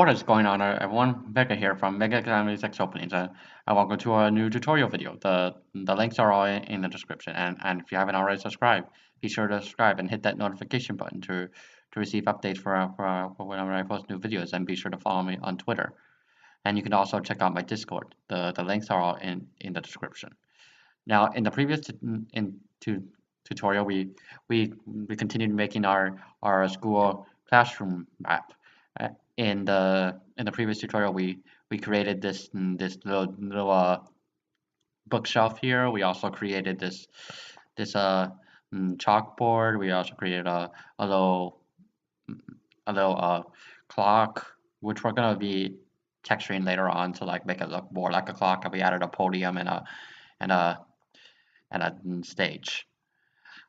What is going on, everyone? Vega here from Mega Academy Sex Openings, and welcome to a new tutorial video. The links are all in the description, and if you haven't already subscribed, be sure to subscribe and hit that notification button to receive updates for whenever I post new videos, and be sure to follow me on Twitter. And you can also check out my Discord. The links are all in the description. Now, in the previous tutorial, we continued making our school classroom map. In the previous tutorial, we created this little bookshelf here. We also created this chalkboard. We also created a little clock, which we're gonna be texturing later on to like make it look more like a clock. And we added a podium and a stage.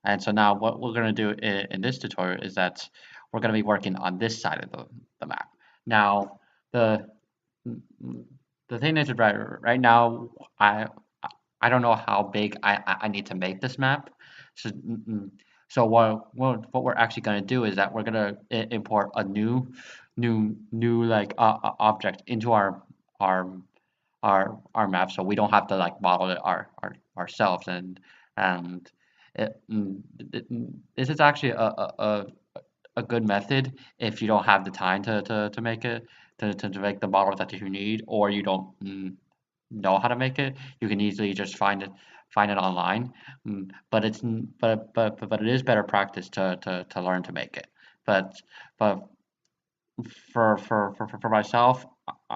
And so now what we're going to do in this tutorial is that we're going to be working on this side of the map. Now, the thing is right now, I don't know how big I need to make this map. So, so what we're actually going to do is that we're going to import a new like object into our map, so we don't have to like model it ourselves. And this is actually a good method if you don't have the time to make it to make the model that you need, or you don't know how to make it. You can easily just find it online. But it is better practice to learn to make it. But for myself,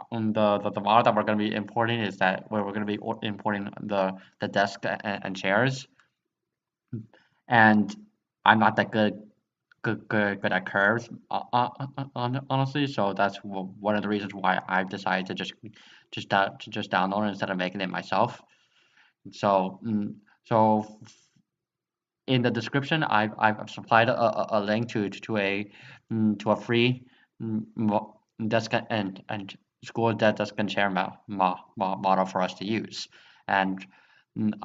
the model that we're going to be importing is that where we're going to be importing the desk and chairs. And I'm not that good at curves, honestly. So that's one of the reasons why I've decided to just download it instead of making it myself. So in the description, I've supplied a link to a free desk and school desk and chair model for us to use, and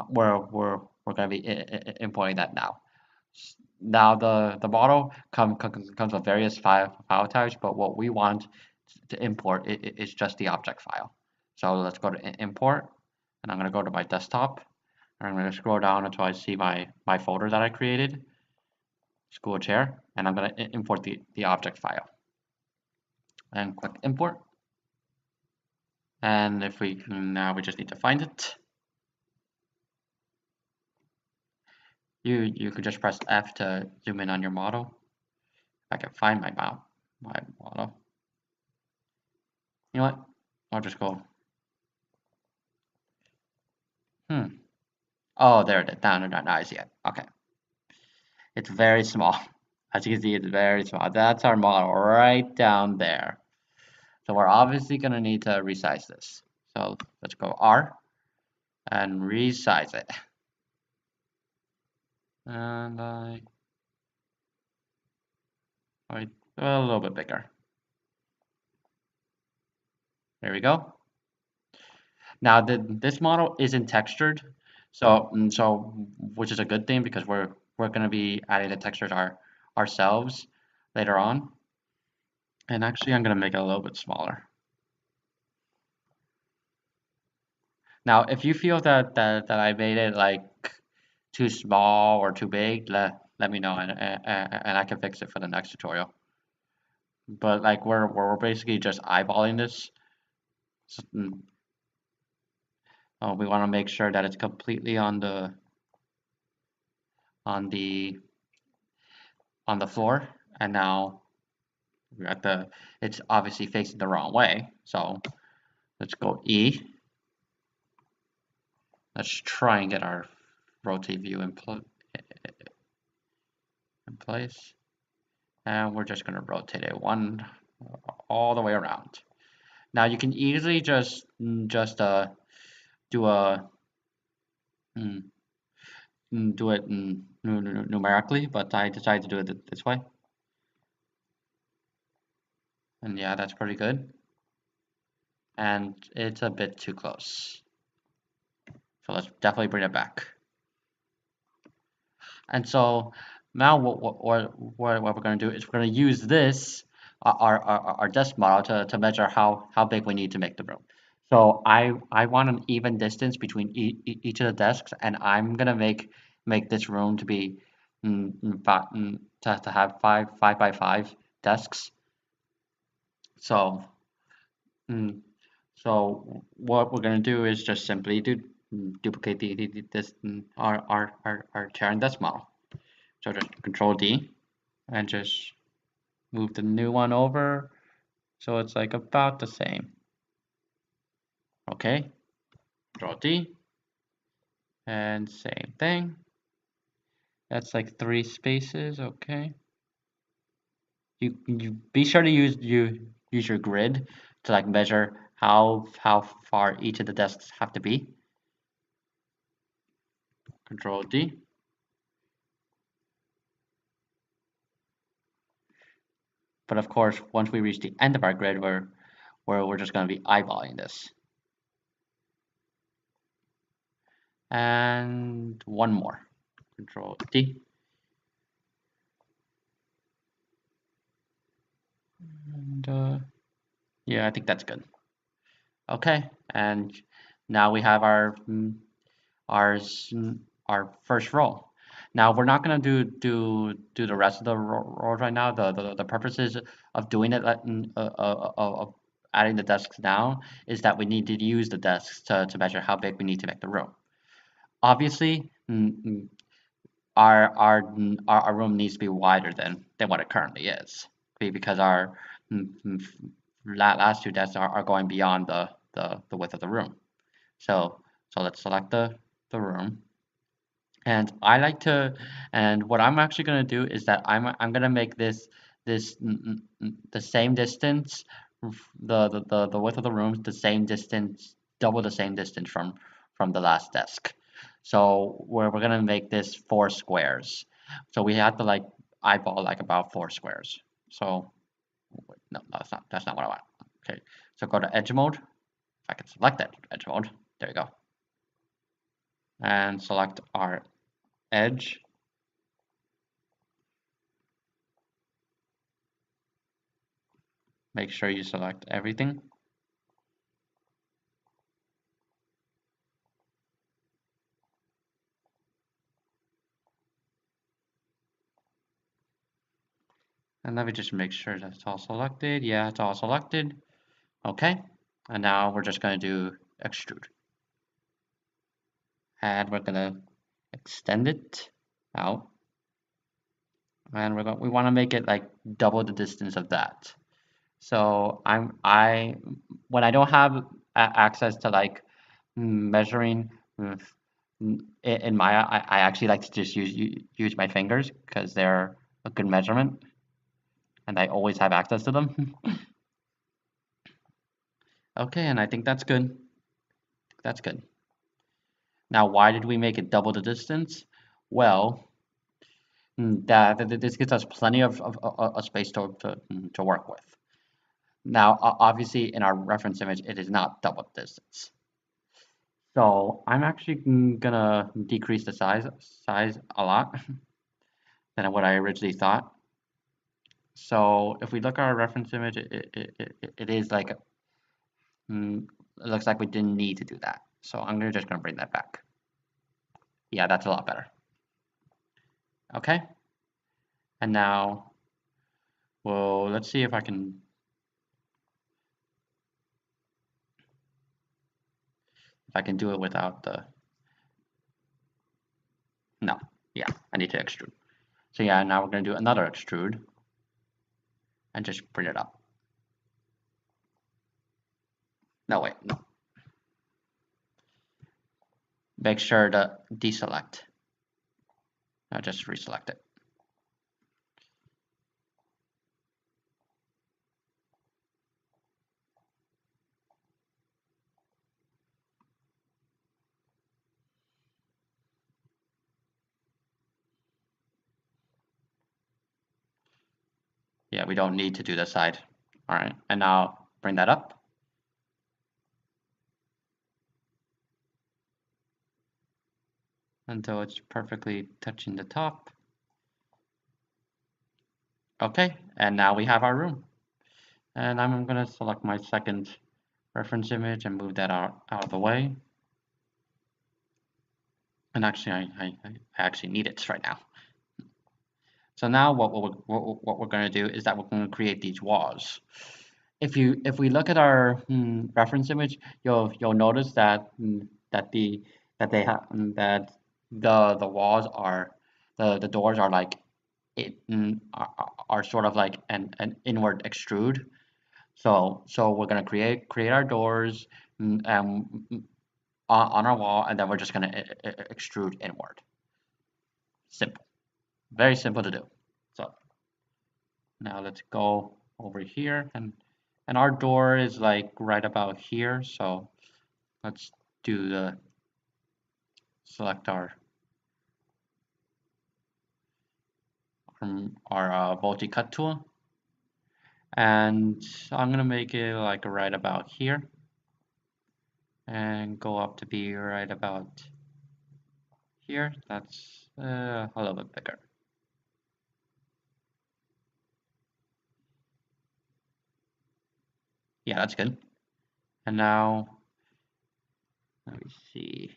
we're going to be importing that now. Now the model comes with various file types, but what we want to import is just the object file. So let's go to import, and I'm going to go to my desktop, and I'm going to scroll down until I see my folder that I created, school chair, and I'm going to import the object file. And click import. And if we now we just need to find it. You could just press F to zoom in on your model. If I can find my model. You know what? I'll just go. Oh, there it is. Down. Now I see it. Okay. It's very small. As you can see, it's very small. That's our model right down there. So we're obviously going to need to resize this. So let's go R and resize it. And I a little bit bigger. There we go. Now this model isn't textured, so which is a good thing because we're going to be adding the textures ourselves later on. And actually, I'm going to make it a little bit smaller. Now, if you feel that I made it like too small or too big, let me know, and I can fix it for the next tutorial. But like we're basically just eyeballing this. So, we want to make sure that it's completely on the floor, and now we're at it's obviously facing the wrong way. So let's go E. Let's try and get our rotate view in place, and we're just going to rotate it all the way around. Now you can easily just do it numerically, but I decided to do it this way. And yeah, that's pretty good. And it's a bit too close. So let's definitely bring it back. And so now what we're going to do is we're going to use this our desk model to measure how big we need to make the room. So I want an even distance between each of the desks, and I'm gonna make this room to be to have five by five desks. So mm, so what we're gonna do is just simply duplicate this our chair and desk model. So just Control D and just move the new one over so it's like about the same. Okay, Control D and same thing. That's like 3 spaces. Okay. You be sure to use your grid to like measure how far each of the desks have to be. Control D. But of course, once we reach the end of our grid, we're just going to be eyeballing this. And one more. Control D. And yeah, I think that's good. Okay, and now we have our our first row. Now we're not gonna do the rest of the rows right now. The purposes of doing it, of adding the desks now, is that we need to use the desks to measure how big we need to make the room. Obviously, our room needs to be wider than what it currently is, because our last two desks are going beyond the width of the room. So let's select the room. And I like to, and what I'm actually going to do is that I'm going to make this the same distance, the width of the room, the same distance, double the same distance from the last desk. So we're going to make this 4 squares. So we have to like eyeball like about 4 squares. So no, that's not what I want. Okay, so go to edge mode. If I can select that edge mode, there you go. And select our edge. Make sure you select everything. And let me just make sure that's all selected. Yeah, it's all selected. Okay. And now we're just going to do extrude. And we're going to extend it out. And we want to make it like double the distance of that. So when I don't have access to like measuring in Maya, I actually like to just use my fingers because they're a good measurement, and I always have access to them. Okay, and I think that's good. That's good. Now, why did we make it double the distance? Well, this gives us plenty of space to work with. Now, obviously, in our reference image, it is not double the distance. So I'm actually gonna decrease the size a lot than what I originally thought. So if we look at our reference image, it is like it looks like we didn't need to do that. So I'm just gonna bring that back. Yeah, that's a lot better. Okay. And now, well, let's see if I can. If I can do it without the. No. Yeah, I need to extrude. So yeah, now we're gonna do another extrude, and just bring it up. No, wait, no. Make sure to deselect. Now just reselect it. Yeah, we don't need to do this side. All right, and now bring that up. Until it's perfectly touching the top. Okay, and now we have our room. And I'm going to select my second reference image and move that out of the way. And actually, I actually need it right now. So now what we're going to do is that we're going to create these walls. If we look at our reference image, you'll notice that that the that they have that the walls are the doors are like are sort of like an inward extrude. So we're gonna create our doors on our wall, and then we're just gonna extrude inward. Simple, very simple to do. So now let's go over here, and our door is like right about here. So let's do the select our multi-cut tool, and I'm gonna make it like right about here, and go up to be right about here. That's a little bit bigger. Yeah, that's good. And now let me see,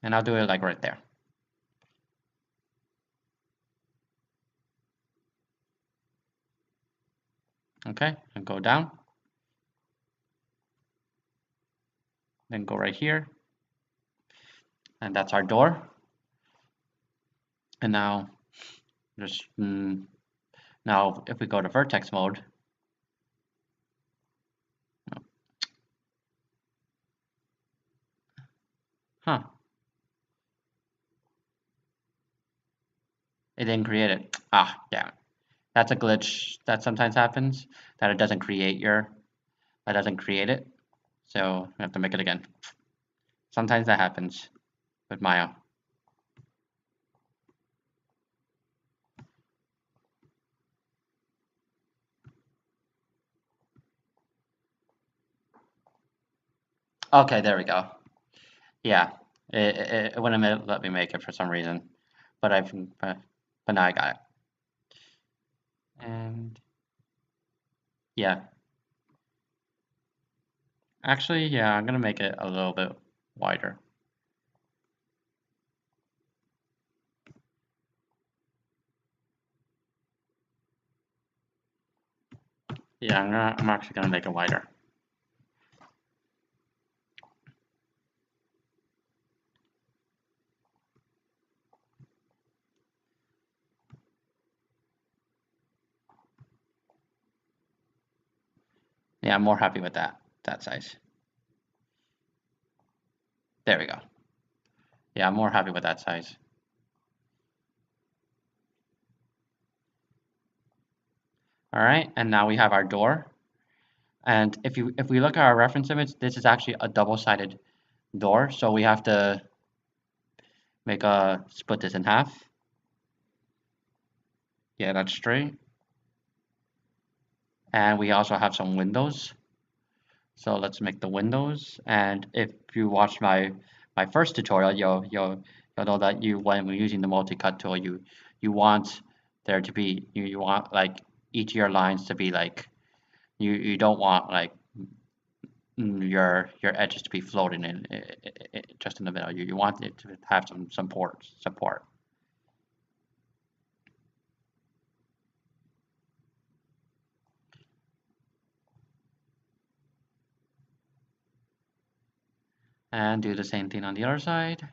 and I'll do it like right there. Okay, and go down, then go right here, and that's our door. And now just now if we go to vertex mode, huh, it didn't create it. Ah, damn. That's a glitch that sometimes happens, that it doesn't create it. So we have to make it again. Sometimes that happens with Maya. Okay, there we go. Yeah, it wouldn't let me make it for some reason, but but now I got it. And yeah, actually, yeah, I'm gonna make it a little bit wider. Yeah, I'm actually gonna make it wider. Yeah, I'm more happy with that size. There we go. Yeah, I'm more happy with that size. All right, and now we have our door. And if we look at our reference image, this is actually a double-sided door, so we have to split this in half. Yeah, that's straight. And we also have some windows. So let's make the windows. And if you watch my first tutorial, you'll know that when we're using the multi-cut tool, you want there to be you want like each of your lines to be like you don't want like your edges to be floating in just in the middle. You want it to have some support. And do the same thing on the other side.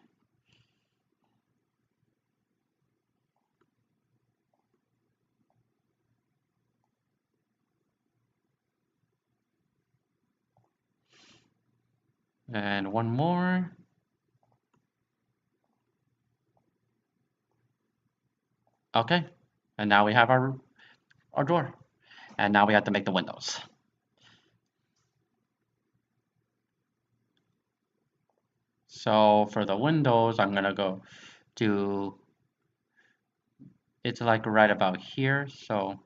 And one more. Okay. And now we have our door. And now we have to make the windows. So for the windows, I'm gonna go to, it's like right about here. So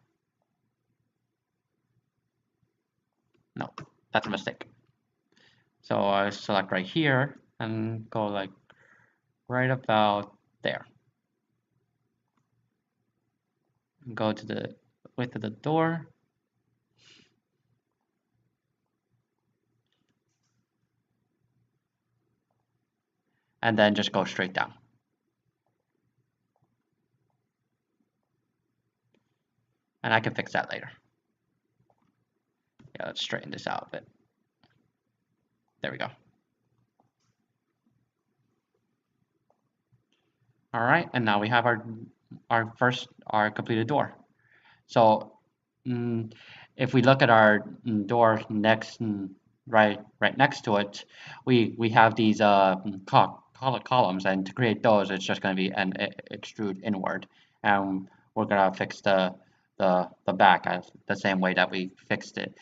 no, that's a mistake. So I select right here and go like right about there. Go to the width of the door. And then just go straight down. And I can fix that later. Yeah, let's straighten this out a bit. There we go. All right, and now we have our completed door. So if we look at our door next, right next to it, we have these columns, and to create those, it's just going to be an extrude inward, and we're going to fix the back the same way that we fixed it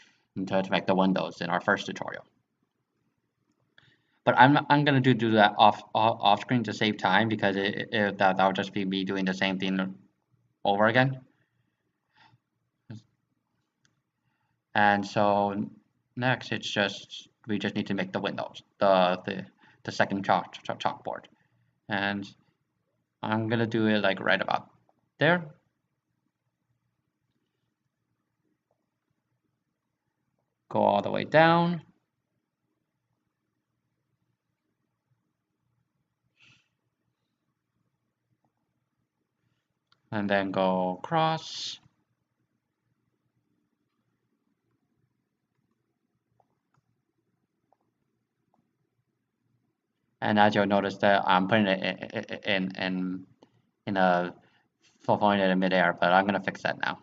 to make the windows in our first tutorial. But I'm gonna do that off screen to save time, because that would just be me doing the same thing over again. And so next, we just need to make the windows, the second chalkboard, and I'm gonna do it like right about there. Go all the way down. And then go across. And as you'll notice that I'm putting it in a following it in midair, but I'm gonna fix that now.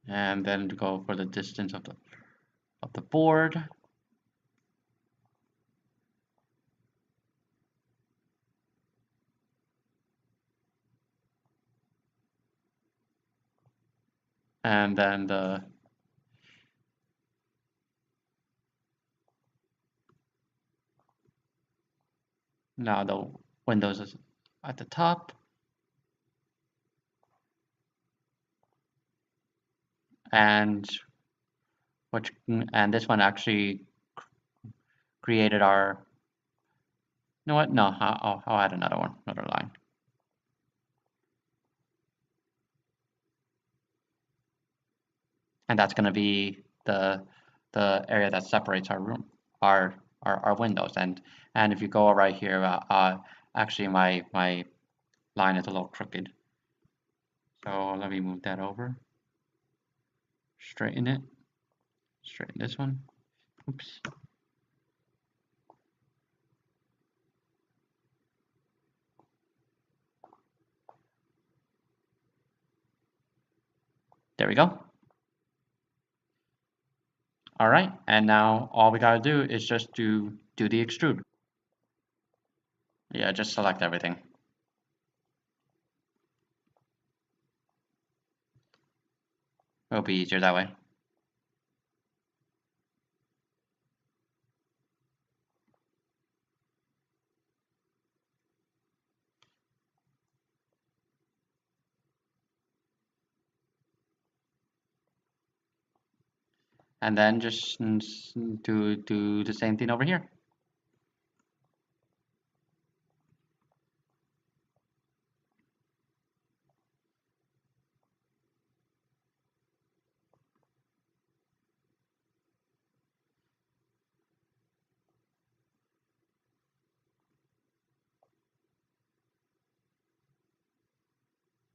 And then to go for the distance of the board. And then now the windows is at the top. And this one actually created our, you know what? No, I'll add another line. And that's going to be the area that separates our room, our windows. And if you go right here, actually my line is a little crooked. So let me move that over. Straighten it. Straighten this one. Oops. There we go. All right, and now all we gotta do is just do the extrude. Yeah, just select everything. It'll be easier that way. And then just do the same thing over here.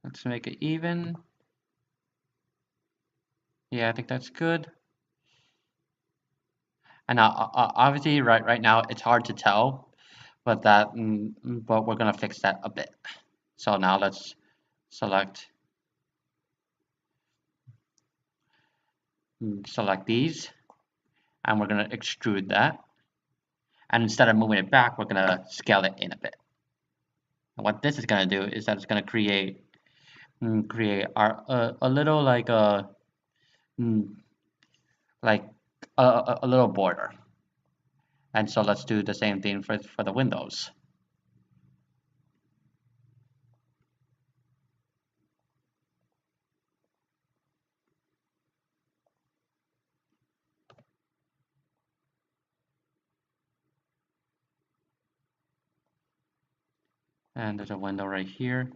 Let's make it even. Yeah, I think that's good. And now, obviously, right now it's hard to tell, but we're gonna fix that a bit. So now let's select these, and we're gonna extrude that. And instead of moving it back, we're gonna scale it in a bit. And what this is gonna do is that it's gonna create our a little like like a little border. And so let's do the same thing for the windows. And there's a window right here.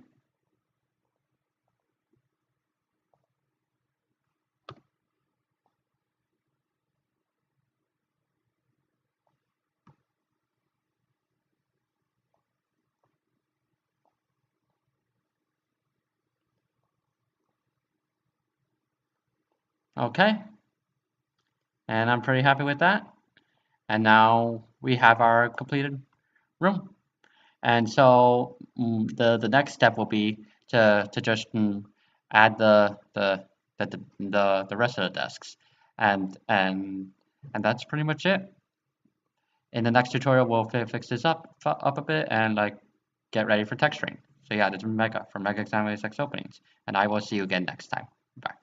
Okay, and I'm pretty happy with that. And now we have our completed room. And so the next step will be to just add the rest of the desks, and and that's pretty much it. In the next tutorial, we'll fix this up a bit and like get ready for texturing. So yeah, this is Mega from Mega Exam 86 Openings, and I will see you again next time. Bye.